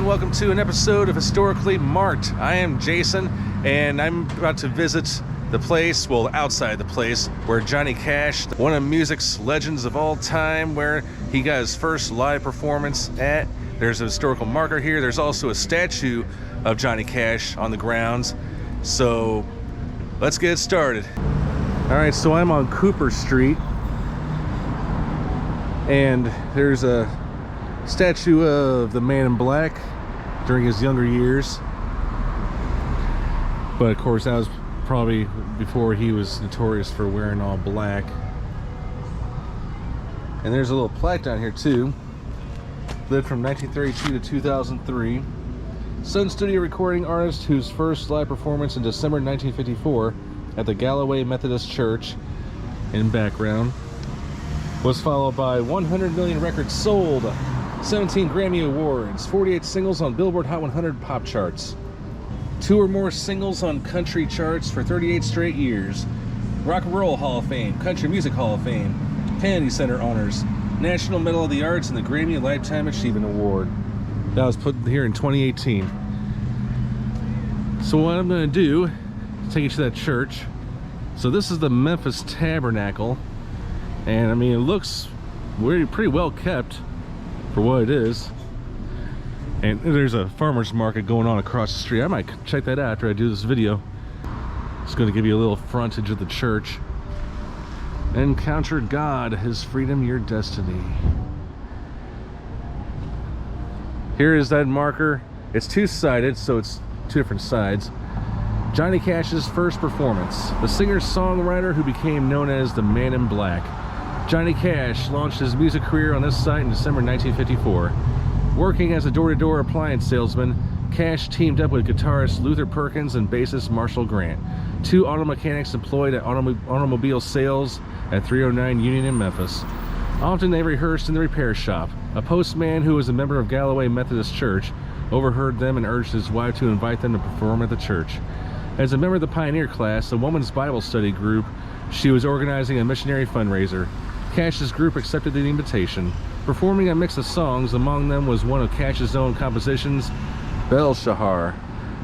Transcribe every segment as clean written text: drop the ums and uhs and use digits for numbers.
welcome to an episode of Historically Marked. I am Jason, and I'm about to visit the place, well, outside the place, where Johnny Cash, one of music's legends of all time, where he got his first live performance at. There's a historical marker here. There's also a statue of Johnny Cash on the grounds. So let's get started. All right, so I'm on Cooper Street, and there's a statue of the Man in Black during his younger years. But of course, that was probably before he was notorious for wearing all black. And there's a little plaque down here too. Lived from 1932 to 2003. Sun studio recording artist whose first live performance in December 1954 at the Galloway Methodist Church in background was followed by 100 million records sold, 17 Grammy Awards, 48 singles on Billboard Hot 100 pop charts, 2 or more singles on country charts for 38 straight years, Rock and Roll Hall of Fame, Country Music Hall of Fame, Kennedy Center honors, National Medal of the Arts, and the Grammy Lifetime Achievement Award. That was put here in 2018. So what I'm going to do is take you to that church. So this is the Memphis Tabernacle, and I mean, it looks pretty well kept for what it is. And there's a farmer's market going on across the street. I might check that out after I do this video. It's going to give you a little frontage of the church. Encounter God, His freedom, your destiny. Here is that marker. It's two-sided, so it's two different sides. Johnny Cash's first performance. The singer-songwriter who became known as the Man in Black. Johnny Cash launched his music career on this site in December 1954. Working as a door-to-door appliance salesman, Cash teamed up with guitarist Luther Perkins and bassist Marshall Grant, 2 auto mechanics employed at automobile sales at 309 Union in Memphis. Often they rehearsed in the repair shop. A postman who was a member of Galloway Methodist Church overheard them and urged his wife to invite them to perform at the church. As a member of the pioneer class, a woman's Bible study group, she was organizing a missionary fundraiser. Cash's group accepted the invitation, performing a mix of songs. Among them was one of Cash's own compositions, Belshazzar.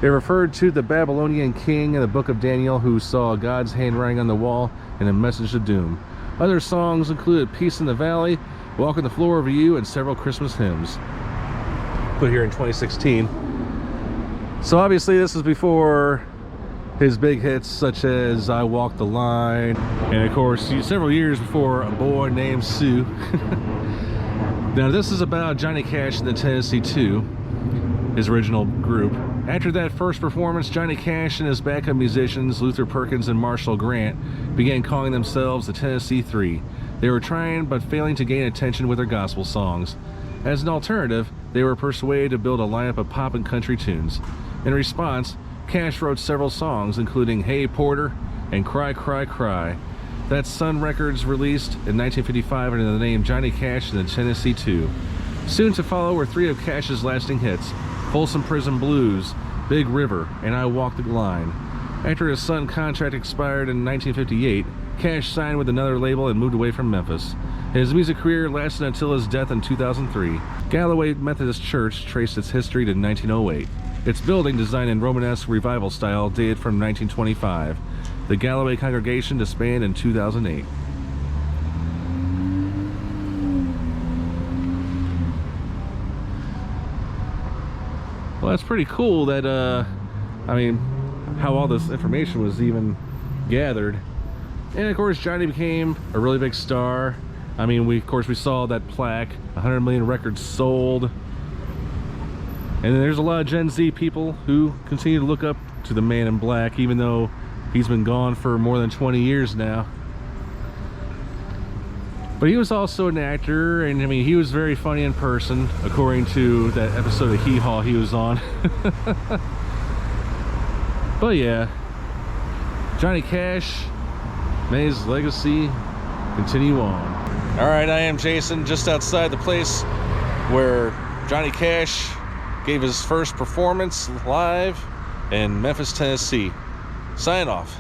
They referred to the Babylonian king in the book of Daniel who saw God's handwriting on the wall and a message of doom. Other songs included Peace in the Valley, Walk on the Floor Over You, and several Christmas hymns. Put here in 2016. So obviously this is before his big hits such as I Walk the Line, and of course several years before A Boy Named Sue. Now this is about Johnny Cash and the Tennessee 2, his original group. After that first performance, Johnny Cash and his backup musicians, Luther Perkins and Marshall Grant, began calling themselves the Tennessee 3. They were trying but failing to gain attention with their gospel songs. As an alternative, they were persuaded to build a lineup of pop and country tunes. In response, Cash wrote several songs, including Hey Porter and Cry, Cry, Cry. That Sun Records released in 1955 under the name Johnny Cash and the Tennessee 2. Soon to follow were 3 of Cash's lasting hits, Folsom Prison Blues, Big River, and I Walk the Line. After his Sun contract expired in 1958, Cash signed with another label and moved away from Memphis. His music career lasted until his death in 2003. Galloway Methodist Church traced its history to 1908. Its building, designed in Romanesque revival style, dated from 1925. The Galloway congregation disbanded in 2008. Well, that's pretty cool that, I mean, how all this information was even gathered. And of course, Johnny became a really big star. I mean, we saw that plaque, 100 million records sold. And then there's a lot of Gen Z people who continue to look up to the Man in Black, even though he's been gone for more than 20 years now. But he was also an actor, and I mean, he was very funny in person, according to that episode of Hee Haw he was on. But yeah, Johnny Cash, may his legacy continue on. All right, I am Jason, just outside the place where Johnny Cash gave his first performance live in Memphis, Tennessee. Sign off.